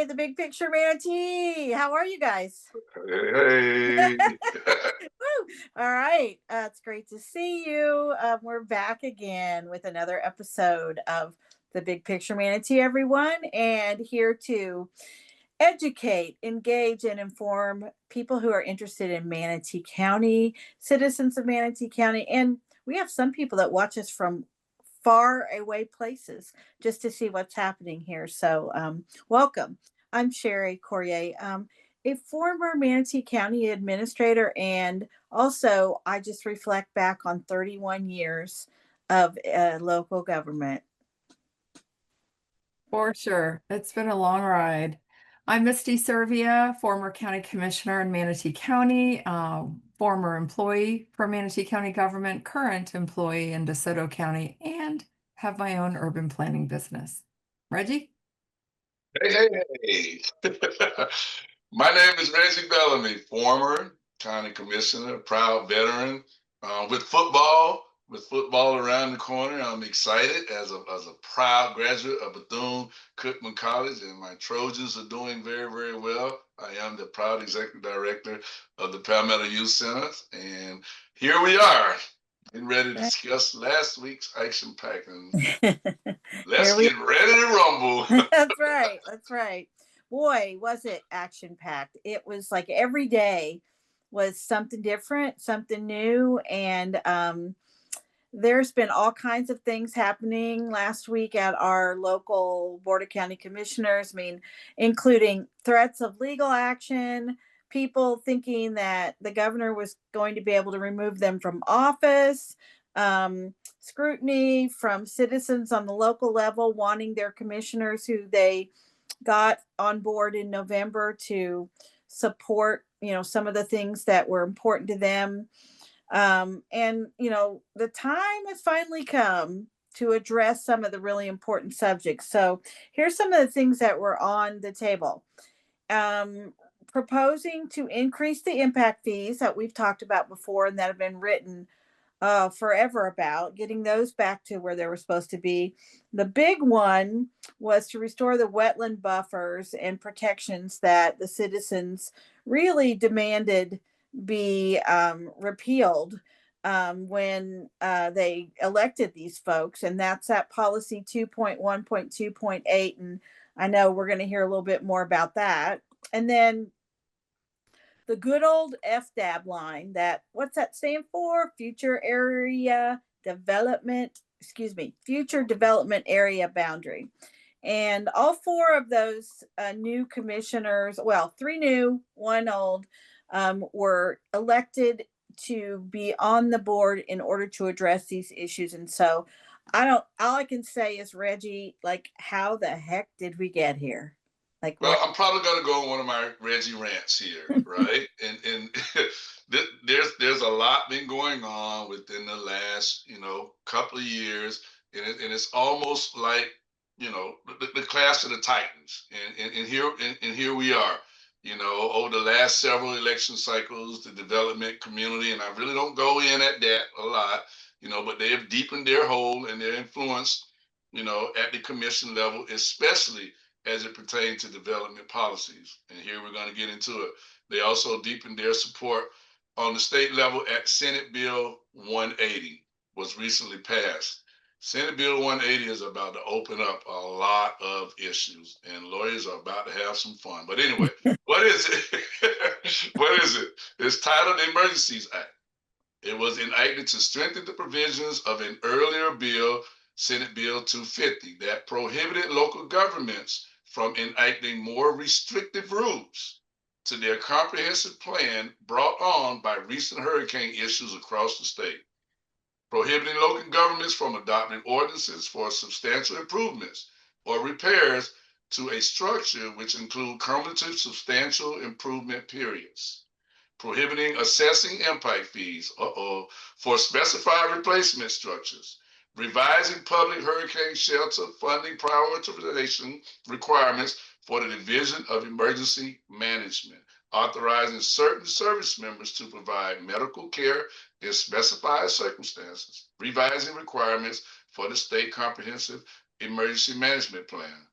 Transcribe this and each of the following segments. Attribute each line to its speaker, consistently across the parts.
Speaker 1: Hey, the Big Picture Manatee. How are you guys?
Speaker 2: Hey,
Speaker 1: Woo! All right. It's great to see you. We're back again with another episode of the Big Picture Manatee, everyone, and here to educate, engage, and inform people who are interested in Manatee County, citizens of Manatee County. And we have some people that watch us from far away places just to see what's happening here. So, welcome. I'm Cheri Coryea, a former Manatee County administrator, and also I just reflect back on 31 years of local government.
Speaker 3: For sure. It's been a long ride. I'm Misty Servia, former county commissioner in Manatee County, former employee for Manatee County government, current employee in DeSoto County, and have my own urban planning business. Reggie?
Speaker 2: hey. My name is Reggie Bellamy, former county commissioner, proud veteran with football around the corner. I'm excited as a proud graduate of Bethune-Cookman College, and my Trojans are doing very, very well. I am the proud executive director of the Palmetto Youth Center, and here we are, getting ready to discuss last week's action pack. And
Speaker 1: Here
Speaker 2: let's
Speaker 1: we
Speaker 2: get ready to rumble.
Speaker 1: That's right. That's right. Boy, was it action packed. It was like every day was something different, something new. And there's been all kinds of things happening last week at our local Board of County Commissioners. I mean, including threats of legal action, people thinking that the governor was going to be able to remove them from office, scrutiny from citizens on the local level wanting their commissioners who they got on board in November to support, some of the things that were important to them. And, the time has finally come to address some of the really important subjects. So here's some of the things that were on the table. Um, Proposing to increase the impact fees that we've talked about before and that have been written forever about, getting those back to where they were supposed to be. The big one was to restore the wetland buffers and protections that the citizens really demanded be repealed when they elected these folks. And that's at policy 2.1.2.8. And I know we're going to hear a little bit more about that. And then the good old FDAB line, that what's that stand for? Future Development Area Boundary. And all four of those new commissioners, well, three new, one old, were elected to be on the board in order to address these issues. And so all I can say is, Reggie, like, how the heck did we get here? Like,
Speaker 2: Well, I'm probably going to go on one of my Reggie rants here, right? And there's a lot been going on within the last couple of years, and it's almost like the clash of the Titans, and here we are. Over the last several election cycles, the development community, and I really don't go in at that a lot, but they have deepened their hold and their influence, at the commission level, especially as it pertains to development policies. And here we're going to get into it. They also deepened their support on the state level at Senate Bill 180 was recently passed. Senate Bill 180 is about to open up a lot of issues, and lawyers are about to have some fun. But anyway, what is it? What is it? It's titled the Emergencies Act. It was enacted to strengthen the provisions of an earlier bill, Senate Bill 250, that prohibited local governments from enacting more restrictive rules to their comprehensive plan brought on by recent hurricane issues across the state, prohibiting local governments from adopting ordinances for substantial improvements or repairs to a structure which include cumulative substantial improvement periods, prohibiting assessing impact fees for specified replacement structures, revising public hurricane shelter funding prioritization requirements for the Division of Emergency Management, authorizing certain service members to provide medical care in specified circumstances, revising requirements for the state comprehensive emergency management plan,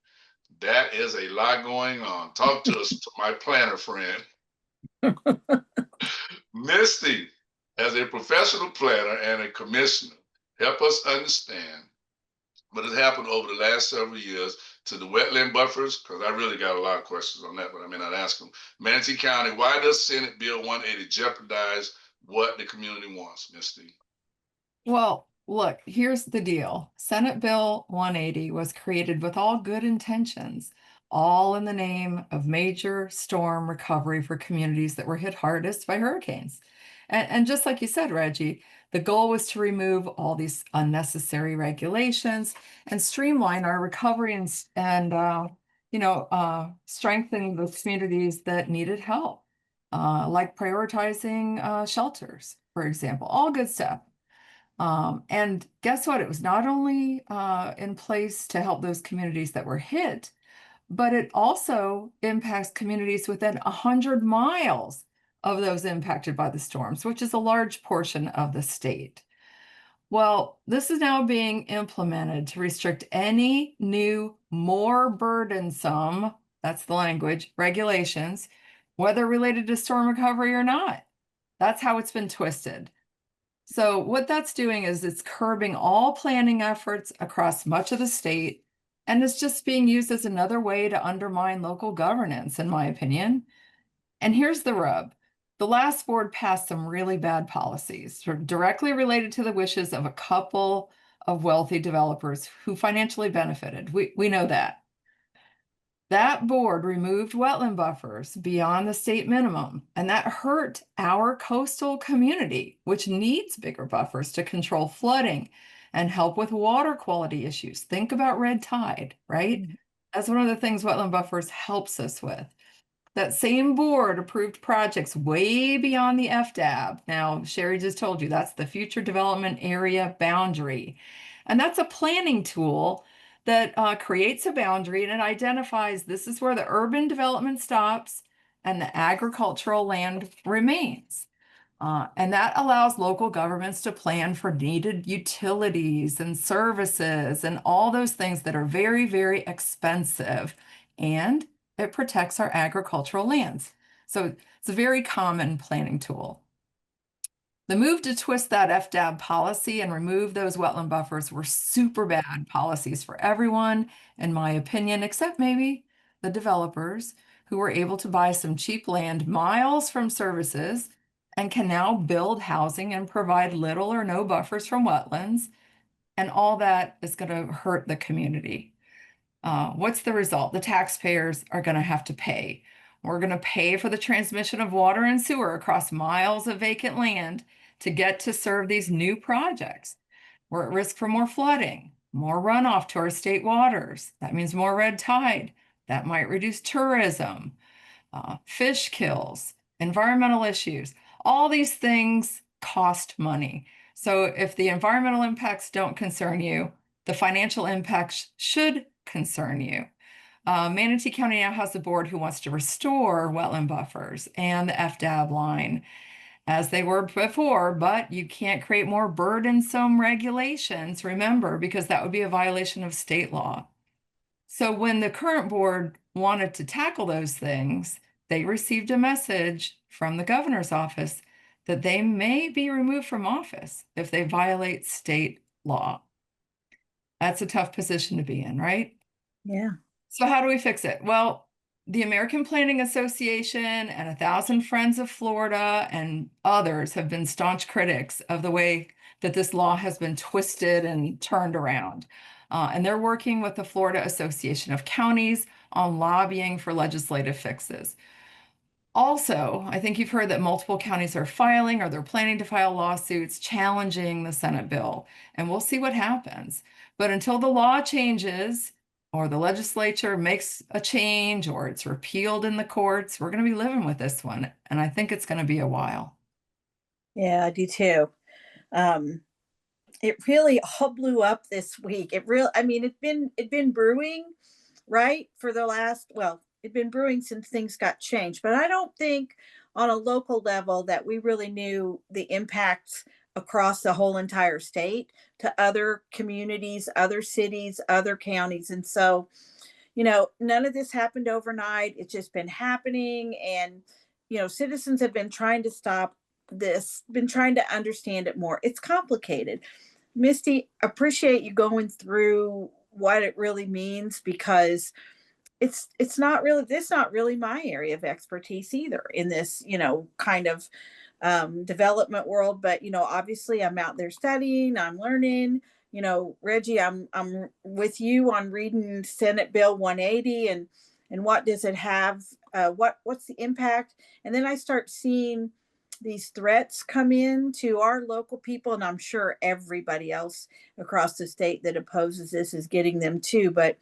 Speaker 2: That is a lot going on. Talk to us, to my planner friend. Misty, as a professional planner and a commissioner, help us understand what has happened over the last several years to the wetland buffers, because I really got a lot of questions on that, but I may not ask them. Manatee County, why does Senate Bill 180 jeopardize what the community wants, Misty?
Speaker 3: Well, look, here's the deal. Senate Bill 180 was created with all good intentions, all in the name of major storm recovery for communities that were hit hardest by hurricanes. And just like you said, Reggie, the goal was to remove all these unnecessary regulations and streamline our recovery and strengthen the communities that needed help, like prioritizing shelters, for example, all good stuff. And guess what? It was not only in place to help those communities that were hit, but it also impacts communities within 100 miles of those impacted by the storms, which is a large portion of the state. Well, this is now being implemented to restrict any new, more burdensome, that's the language, regulations, whether related to storm recovery or not. That's how it's been twisted. So what that's doing is it's curbing all planning efforts across much of the state, and it's just being used as another way to undermine local governance, in my opinion. And here's the rub. The last board passed some really bad policies directly related to the wishes of a couple of wealthy developers who financially benefited. We know that. That board removed wetland buffers beyond the state minimum, and that hurt our coastal community, which needs bigger buffers to control flooding and help with water quality issues. Think about red tide, right? That's one of the things wetland buffers helps us with. That same board approved projects way beyond the FDAB. Now, Cheri just told you that's the Future Development Area Boundary. And that's a planning tool that creates a boundary and it identifies this is where the urban development stops and the agricultural land remains. And that allows local governments to plan for needed utilities and services and all those things that are very, very expensive. And it protects our agricultural lands. So it's a very common planning tool. The move to twist that FDAB policy and remove those wetland buffers were super bad policies for everyone, in my opinion, except maybe the developers who were able to buy some cheap land miles from services and can now build housing and provide little or no buffers from wetlands. And all that is going to hurt the community. What's the result? The taxpayers are going to have to pay. We're going to pay for the transmission of water and sewer across miles of vacant land to get to serve these new projects. We're at risk for more flooding, more runoff to our state waters. That means more red tide. That might reduce tourism, fish kills, environmental issues. All these things cost money. So if the environmental impacts don't concern you, the financial impacts should concern you. Manatee County now has a board who wants to restore wetland buffers and the FDAB line as they were before, but you can't create more burdensome regulations, remember, because that would be a violation of state law. So when the current board wanted to tackle those things, they received a message from the governor's office that they may be removed from office if they violate state law. That's a tough position to be in, right?
Speaker 1: Yeah.
Speaker 3: So how do we fix it? Well, the American Planning Association and 1,000 Friends of Florida and others have been staunch critics of the way that this law has been twisted and turned around. And they're working with the Florida Association of Counties on lobbying for legislative fixes. Also, I think you've heard that multiple counties are filing or they're planning to file lawsuits challenging the Senate bill, and we'll see what happens. But until the law changes, or the legislature makes a change, or it's repealed in the courts, we're going to be living with this one. And I think it's going to be a while.
Speaker 1: Yeah, I do too. It really all blew up this week. I mean, it'd been brewing, right? For the last, well, it'd been brewing since things got changed, but I don't think on a local level that we really knew the impacts across the whole entire state to other communities, other cities, other counties. And so, none of this happened overnight. It's just been happening. And, citizens have been trying to stop this, been trying to understand it more. It's complicated. Misty, appreciate you going through what it really means, because it's not really, this not really my area of expertise either in this, kind of development world. But obviously I'm out there studying, I'm learning. Reggie, I'm with you on reading Senate Bill 180, and what does it have, what's the impact. And then I start seeing these threats come in to our local people, and I'm sure everybody else across the state that opposes this is getting them too. But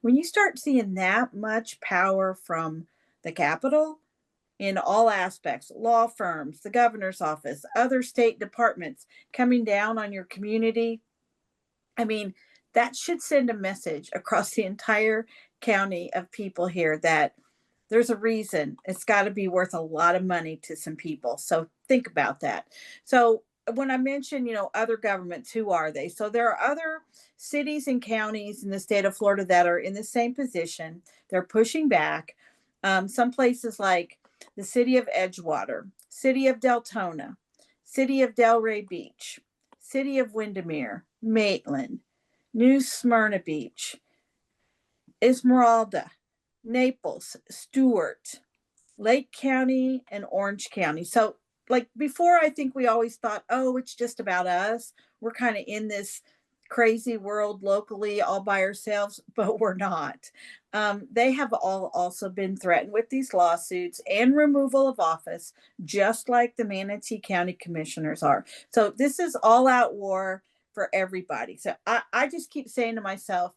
Speaker 1: when you start seeing that much power from the Capitol in all aspects, law firms, the governor's office, other state departments coming down on your community, I mean, that should send a message across the entire county of people here that there's a reason it's got to be worth a lot of money to some people. So think about that. So when I mention, other governments, who are they? So there are other cities and counties in the state of Florida that are in the same position. They're pushing back. Some places like the city of Edgewater, city of Deltona, city of Delray Beach, city of Windermere, Maitland, New Smyrna Beach, Esmeralda, Naples, Stewart, Lake County, and Orange County. So, like before, I think we always thought, oh, it's just about us. We're kind of in this crazy world locally all by ourselves, but we're not. They have all also been threatened with these lawsuits and removal of office, just like the Manatee County commissioners are. So this is all out war for everybody. So I just keep saying to myself,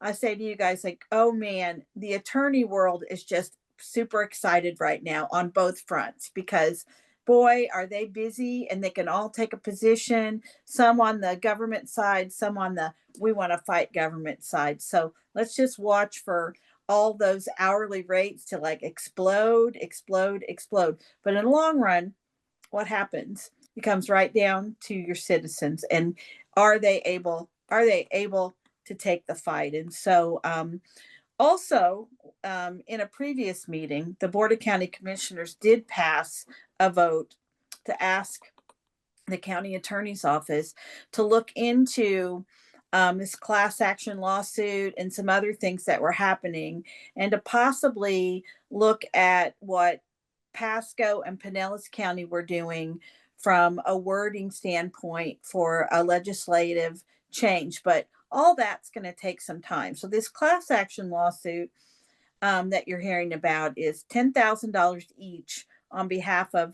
Speaker 1: I say to you guys, like, oh man, the attorney world is just super excited right now on both fronts, because boy, are they busy, and they can all take a position, some on the government side, some on the we want to fight government side. So let's just watch for all those hourly rates to like explode, explode, explode. But in the long run, what happens? It comes right down to your citizens, and are they able to take the fight? And so also, in a previous meeting, the Board of County Commissioners did pass a vote to ask the county attorney's office to look into this class action lawsuit and some other things that were happening, and to possibly look at what Pasco and Pinellas County were doing from a wording standpoint for a legislative change. But all that's going to take some time. So this class action lawsuit that you're hearing about is $10,000 each on behalf of,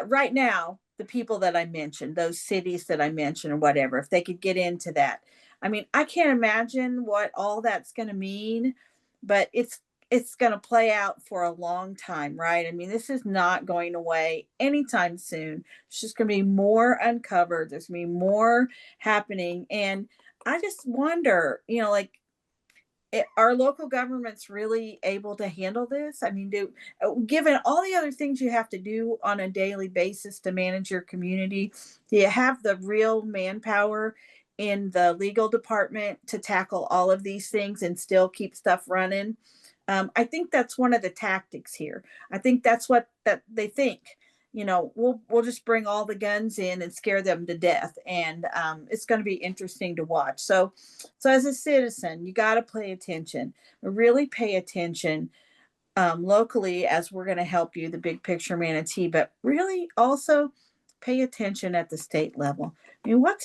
Speaker 1: right now, the people that I mentioned, those cities that I mentioned or whatever, if they could get into that. I mean, I can't imagine what all that's going to mean, but it's going to play out for a long time, right? I mean, this is not going away anytime soon. It's just going to be more uncovered. There's going to be more happening. And I just wonder, like, are local governments really able to handle this? I mean, given all the other things you have to do on a daily basis to manage your community, do you have the real manpower in the legal department to tackle all of these things and still keep stuff running? I think that's one of the tactics here. I think that's what that they think. We'll just bring all the guns in and scare them to death, and it's going to be interesting to watch. So as a citizen, you got to pay attention, really pay attention locally, as we're going to help you, the Big Picture Manatee, but really also pay attention at the state level. I mean, what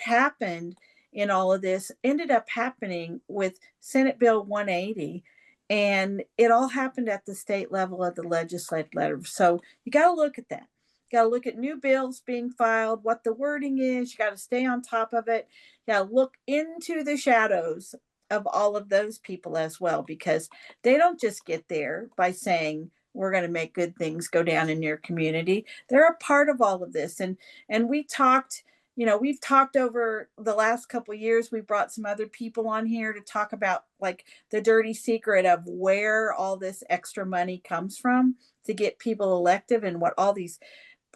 Speaker 1: happened in all of this ended up happening with Senate Bill 180. And it all happened at the state level of the legislative letter. So you got to look at that. You got to look at new bills being filed, what the wording is. You got to stay on top of it. You got to look into the shadows of all of those people as well, because they don't just get there by saying, we're going to make good things go down in your community. They're a part of all of this. And we've talked over the last couple of years. We brought some other people on here to talk about like the dirty secret of where all this extra money comes from to get people elected, and what all these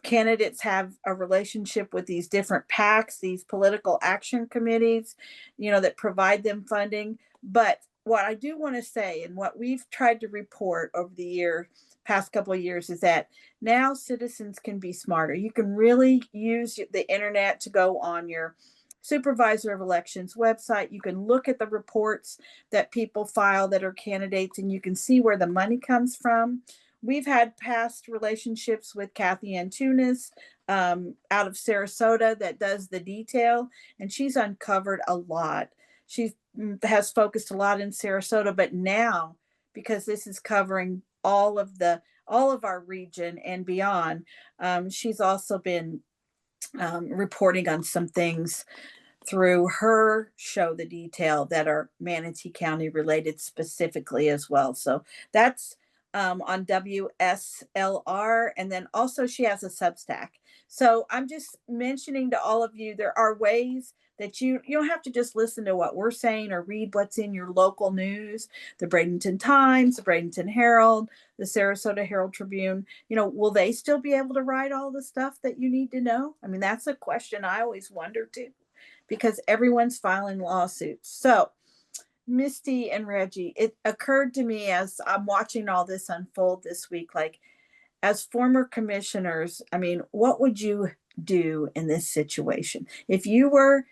Speaker 1: candidates have a relationship with these different PACs, these political action committees, that provide them funding. But what I do want to say, and what we've tried to report over the past couple of years, is that now citizens can be smarter. You can really use the internet to go on your supervisor of elections website. You can look at the reports that people file that are candidates, and you can see where the money comes from. We've had past relationships with Kathy Antunes out of Sarasota that does the detail, and she's uncovered a lot. She has focused a lot in Sarasota, but now, because this is covering all of our region and beyond, she's also been reporting on some things through her show the detail that are Manatee County related specifically as well. So that's on WSLR. And then also she has a Substack. So I'm just mentioning to all of you, there are ways that you don't have to just listen to what we're saying or read what's in your local news. The Bradenton Times, the Bradenton Herald, the Sarasota Herald Tribune, will they still be able to write all the stuff that you need to know? I mean, that's a question I always wonder too, because everyone's filing lawsuits. So Misty and Reggie, it occurred to me as I'm watching all this unfold this week, like, as former commissioners, I mean, what would you do in this situation? If you were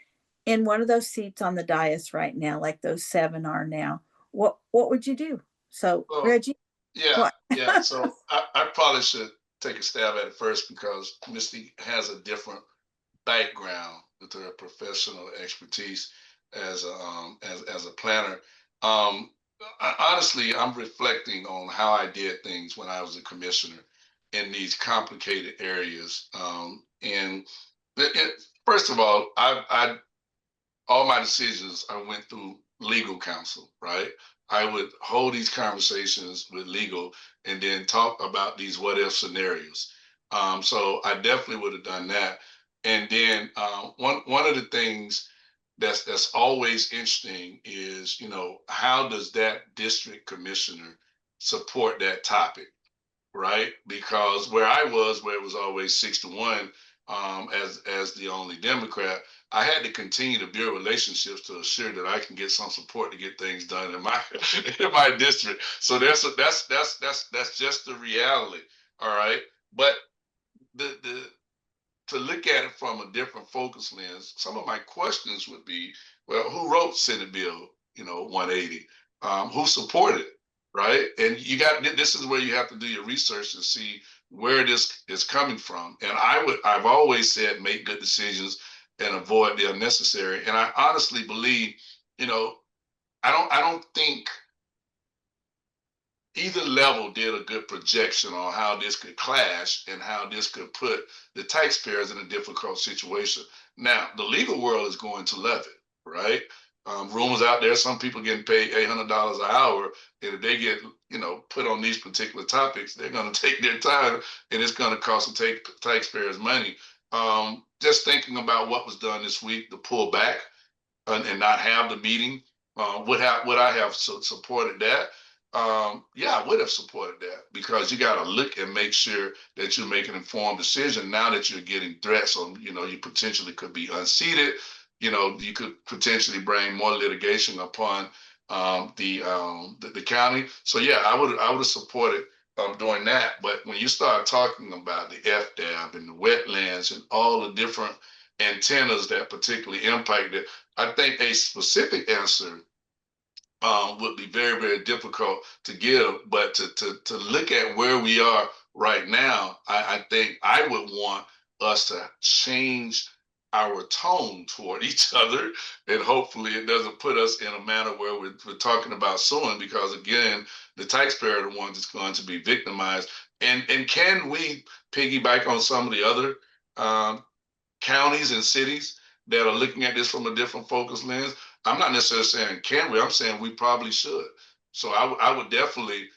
Speaker 1: in one of those seats on the dais right now, like those 7 are now, what would you do? So
Speaker 2: Well,
Speaker 1: Reggie,
Speaker 2: yeah,
Speaker 1: what?
Speaker 2: yeah. So I probably should take a stab at it first because Misty has a different background with her professional expertise as a planner. Um, Honestly, I'm reflecting on how I did things when I was a commissioner in these complicated areas. And first of all, I all my decisions I went through legal counsel, right? I would hold these conversations with legal and then talk about these what if scenarios. So I definitely would have done that. And then one of the things that's always interesting is, how does that district commissioner support that topic? Right? Because where it was always 6-1, as the only Democrat, I had to continue to build relationships to assure that I can get some support to get things done in my in my district. So that's just the reality. All right, but the to look at it from a different focus lens, some of my questions would be, well, who wrote Senate Bill, 180? Who supported it, right? And this is where you have to do your research and see where this is coming from. And I've always said, make good decisions and avoid the unnecessary. And I honestly believe, I don't think either level did a good projection on how this could clash and how this could put the taxpayers in a difficult situation. Now, the legal world is going to love it, right? Rumors out there, some people getting paid $800 an hour, and if they get, put on these particular topics, they're going to take their time, and it's going to cost them taxpayers money. Just thinking about what was done this week, to pull back and not have the meeting, would I have supported that? Yeah, I would have supported that because you got to look and make sure that you make an informed decision now that you're getting threats on, you potentially could be unseated. You could potentially bring more litigation upon the county. So yeah, I would have supported doing that. But when you start talking about the FDAB and the wetlands and all the different antennas that particularly impact it, I think a specific answer would be very, very difficult to give. But to look at where we are right now, I think I would want us to change our tone toward each other, and hopefully it doesn't put us in a manner where we're talking about suing, because again, the taxpayer are the ones that's going to be victimized. And can we piggyback on some of the other counties and cities that are looking at this from a different focus lens? I'm not necessarily saying can we. I'm saying we probably should. So I would definitely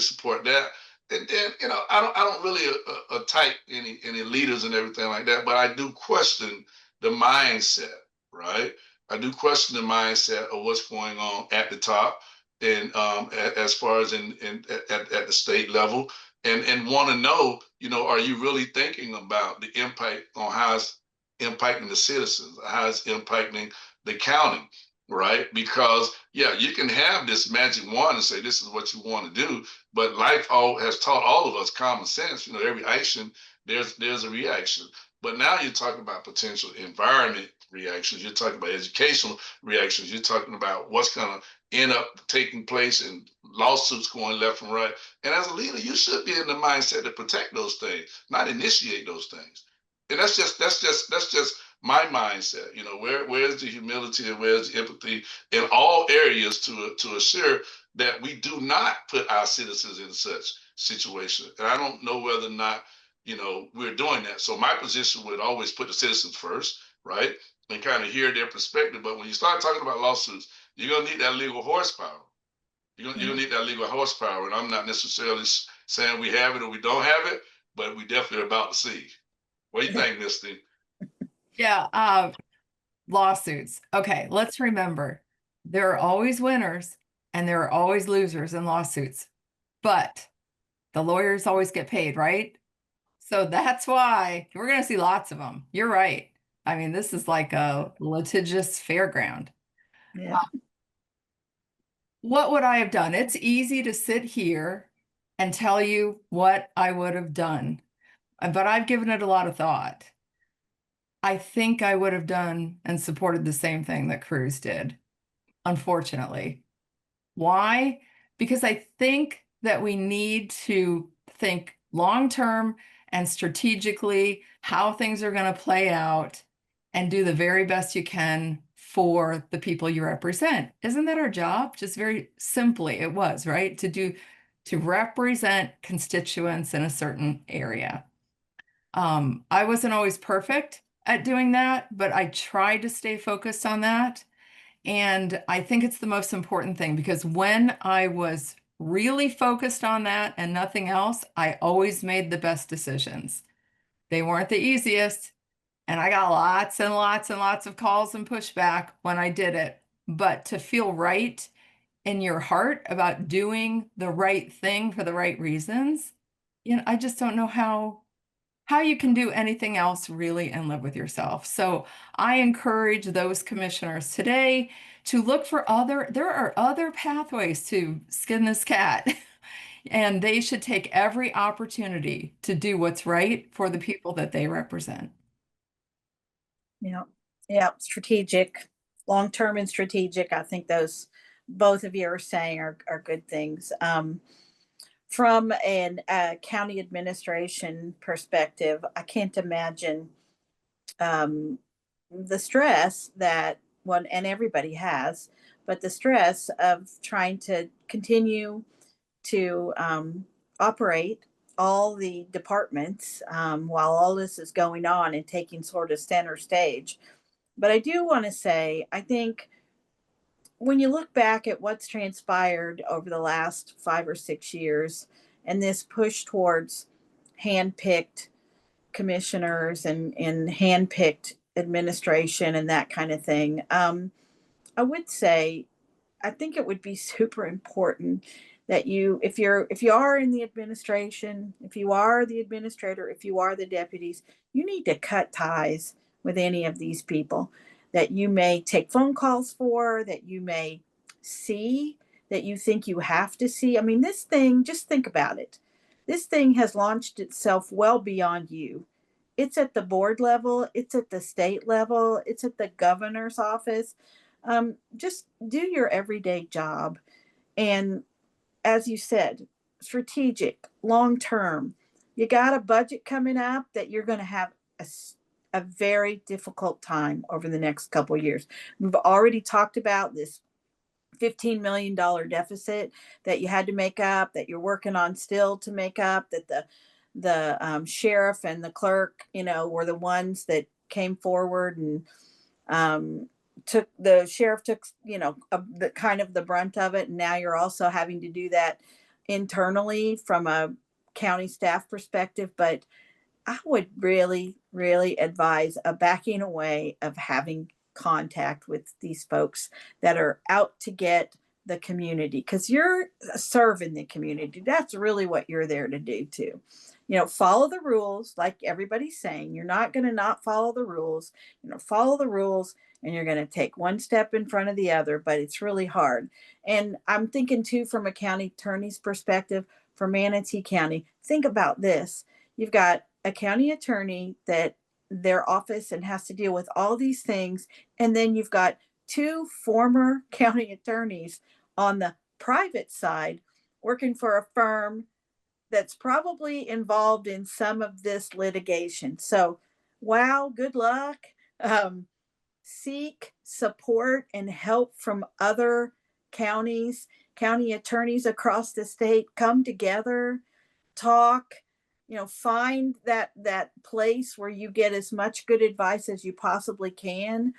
Speaker 2: support that. And then I don't really attack any leaders and everything like that, but I do question the mindset, right? I do question the mindset of what's going on at the top, and as far as at the state level, and want to know, are you really thinking about the impact on how it's impacting the citizens, how it's impacting the county, right? Because yeah, you can have this magic wand and say this is what you want to do, but life has taught all of us common sense. You know, every action there's a reaction. But now you're talking about potential environment reactions. You're talking about educational reactions. You're talking about what's going to end up taking place and lawsuits going left and right. And as a leader, you should be in the mindset to protect those things, not initiate those things. And that's just my mindset. You know, where's the humility and where's the empathy in all areas to assure that we do not put our citizens in such situation. And I don't know whether or not, you know, we're doing that. So my position would always put the citizens first, right? And kind of hear their perspective. But when you start talking about lawsuits, you're gonna need that legal horsepower. You're gonna need that legal horsepower. And I'm not necessarily saying we have it or we don't have it, but we definitely are about to see. What do you think, Misty?
Speaker 3: Yeah, lawsuits. Okay, let's remember there are always winners and there are always losers in lawsuits, but the lawyers always get paid, right? So that's why we're going to see lots of them. You're right. I mean, this is like a litigious fairground.
Speaker 1: Yeah.
Speaker 3: What would I have done? It's easy to sit here and tell you what I would have done, but I've given it a lot of thought. I think I would have done and supported the same thing that Cruz did, unfortunately. Why? Because I think that we need to think long-term and strategically how things are going to play out and do the very best you can for the people you represent. Isn't that our job? Just very simply, it was, right? To represent constituents in a certain area. I wasn't always perfect at doing that, but I tried to stay focused on that. And I think it's the most important thing because when I was really focused on that and nothing else, I always made the best decisions. They weren't the easiest, and I got lots and lots and lots of calls and pushback when I did it. But to feel right in your heart about doing the right thing for the right reasons, you know, I just don't know how you can do anything else really and live with yourself. So I encourage those commissioners today to look for there are other pathways to skin this cat. And they should take every opportunity to do what's right for the people that they represent.
Speaker 1: Yeah. Yeah. Strategic, long-term and strategic. I think those both of you are saying are good things. From an county administration perspective, I can't imagine the stress that one and everybody has, but the stress of trying to continue to operate all the departments while all this is going on and taking sort of center stage. But I do want to say, I think when you look back at what's transpired over the last 5 or 6 years and this push towards hand-picked commissioners and hand-picked administration and that kind of thing, I would say I think it would be super important that if you are in the administration, if you are the administrator, if you are the deputies, you need to cut ties with any of these people that you may take phone calls for, that you may see, that you think you have to see. I mean, this thing, just think about it. This thing has launched itself well beyond you. It's at the board level, it's at the state level, it's at the governor's office. Just do your everyday job. And as you said, strategic, long term. You got a budget coming up that you're going to have a very difficult time over the next couple of years. We've already talked about this $15 million deficit that you had to make up, that you're working on still to make up, that the sheriff and the clerk, you know, were the ones that came forward and the sheriff took, you know, the kind of the brunt of it. And now you're also having to do that internally from a county staff perspective. But I would really, really advise a backing away of having contact with these folks that are out to get the community, because you're serving the community. That's really what you're there to do too. follow the rules like everybody's saying. You're not going to not follow the rules. Follow the rules, and you're going to take one step in front of the other, but it's really hard. And I'm thinking too, from a county attorney's perspective, for Manatee County, think about this. You've got a county attorney that their office and has to deal with all these things. And then you've got two former county attorneys on the private side working for a firm that's probably involved in some of this litigation. So, wow, good luck. Seek support and help from other counties, county attorneys across the state. Come together, talk, find that place where you get as much good advice as you possibly can.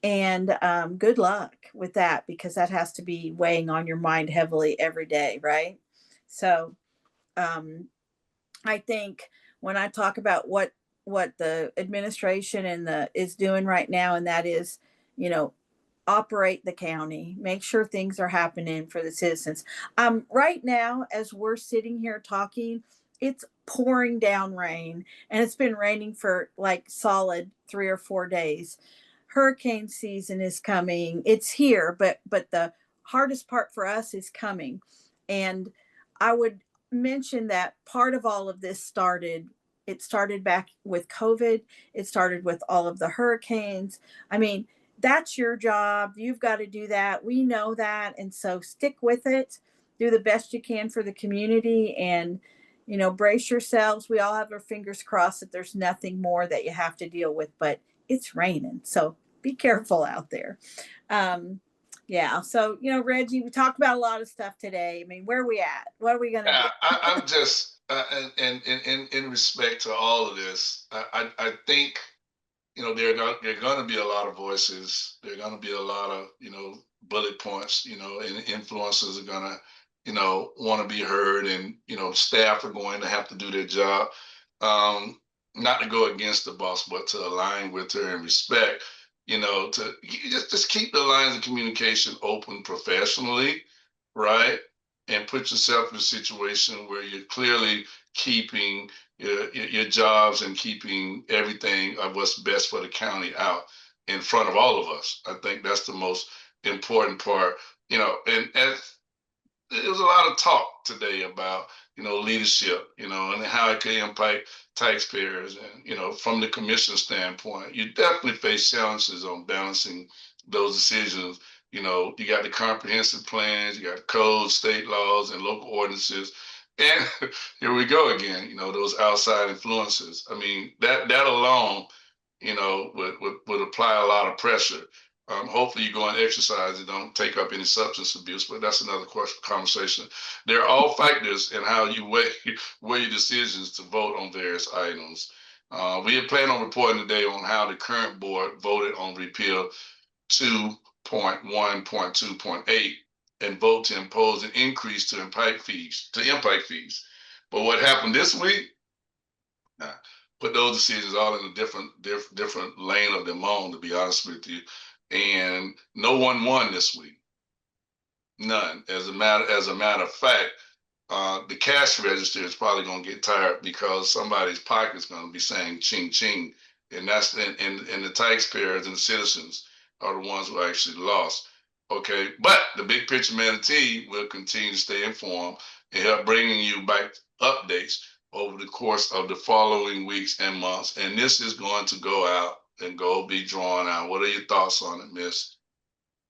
Speaker 1: And good luck with that, because that has to be weighing on your mind heavily every day, right? So I think when I talk about what the administration and is doing right now, and that is, operate the county, make sure things are happening for the citizens. Right now, as we're sitting here talking, it's pouring down rain, and it's been raining for like solid 3 or 4 days. Hurricane season is coming. It's here, but the hardest part for us is coming. And I would mention that part of all of this started back with COVID. It started with all of the hurricanes. I mean, that's your job. You've got to do that. We know that. And so stick with it. Do the best you can for the community, and, brace yourselves. We all have our fingers crossed that there's nothing more that you have to deal with, but it's raining. So be careful out there. Yeah. So, Reggie, we talked about a lot of stuff today. I mean, where are we at? What are we going to do?
Speaker 2: I'm just, and in respect to all of this, I think, there are going to be a lot of voices. There are going to be a lot of, bullet points, and influencers are going to, want to be heard, and, staff are going to have to do their job. Not to go against the boss, but to align with her and respect, to just keep the lines of communication open professionally, right? And put yourself in a situation where you're clearly keeping your jobs and keeping everything of what's best for the county out in front of all of us. I think that's the most important part, and as there was a lot of talk today about, leadership, and how it could impact taxpayers. And, from the commission standpoint, you definitely face challenges on balancing those decisions. You got the comprehensive plans, you got the codes, state laws, and local ordinances. And here we go again, those outside influences. I mean, that alone, would apply a lot of pressure. Hopefully you go and exercise and don't take up any substance abuse, but that's another conversation. They're all factors in how you weigh decisions to vote on various items. We had planned on reporting today on how the current board voted on repeal 2.1.2.8 and vote to impose an increase to impact fees. But what happened this week? Put those decisions all in a different lane of their own, to be honest with you. And no one won this week. None. As a matter of fact, the cash register is probably going to get tired, because somebody's pocket is going to be saying ching ching, and that's and the taxpayers and the citizens are the ones who actually lost. Okay, but the Big Picture Manatee will continue to stay informed and help bringing you back updates over the course of the following weeks and months. And this is going to go out and be drawn out. What are your thoughts on it, Miss?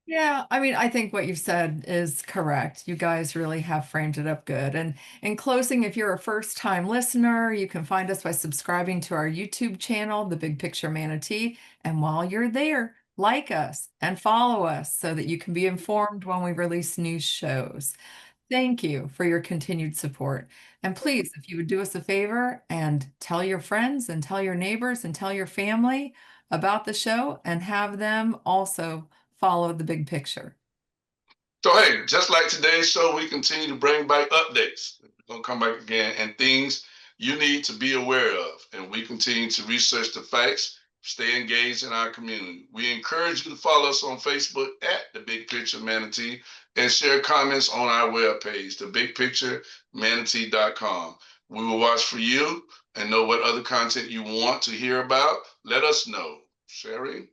Speaker 3: Yeah, I mean, I think what you've said is correct. You guys really have framed it up good. And in closing, if you're a first-time listener, you can find us by subscribing to our YouTube channel, The Big Picture Manatee. And while you're there, like us and follow us so that you can be informed when we release new shows. Thank you for your continued support. And please, if you would do us a favor and tell your friends and tell your neighbors and tell your family about the show, and have them also follow the big picture.
Speaker 2: So, hey, just like today's show, we continue to bring back updates. We're going to come back again, and things you need to be aware of. And we continue to research the facts, stay engaged in our community. We encourage you to follow us on Facebook at The Big Picture Manatee, and share comments on our webpage, thebigpicturemanatee.com. We will watch for you and know what other content you want to hear about. Let us know. Cheri?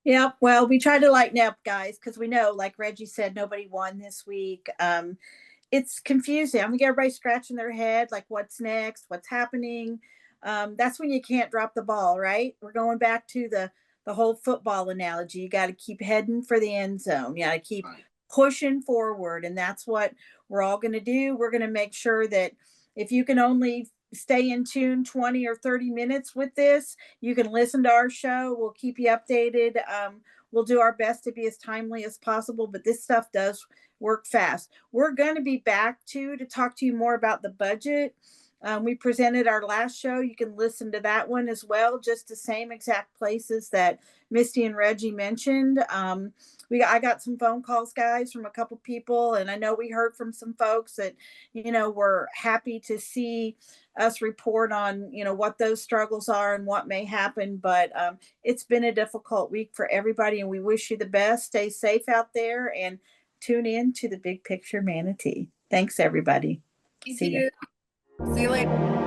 Speaker 1: Yeah, well, we try to lighten up, guys, because we know, like Reggie said, nobody won this week. It's confusing. I'm gonna get everybody scratching their head, like what's next, what's happening. That's when you can't drop the ball, right? We're going back to the whole football analogy. You got to keep heading for the end zone. You got to keep pushing forward, and that's what we're all going to do. We're going to make sure that if you can only stay in tune 20 or 30 minutes with this, you can listen to our show. We'll keep you updated. We'll do our best to be as timely as possible, but this stuff does work fast. We're going to be back to talk to you more about the budget. We presented our last show. You can listen to that one as well, just the same exact places that Misty and Reggie mentioned. I got some phone calls, guys, from a couple people, and I know we heard from some folks that, were happy to see us report on, what those struggles are and what may happen. But it's been a difficult week for everybody, and we wish you the best. Stay safe out there and tune in to the Big Picture Manatee. Thanks, everybody.
Speaker 3: Thank
Speaker 1: See
Speaker 3: you.
Speaker 1: ya.
Speaker 3: See you later.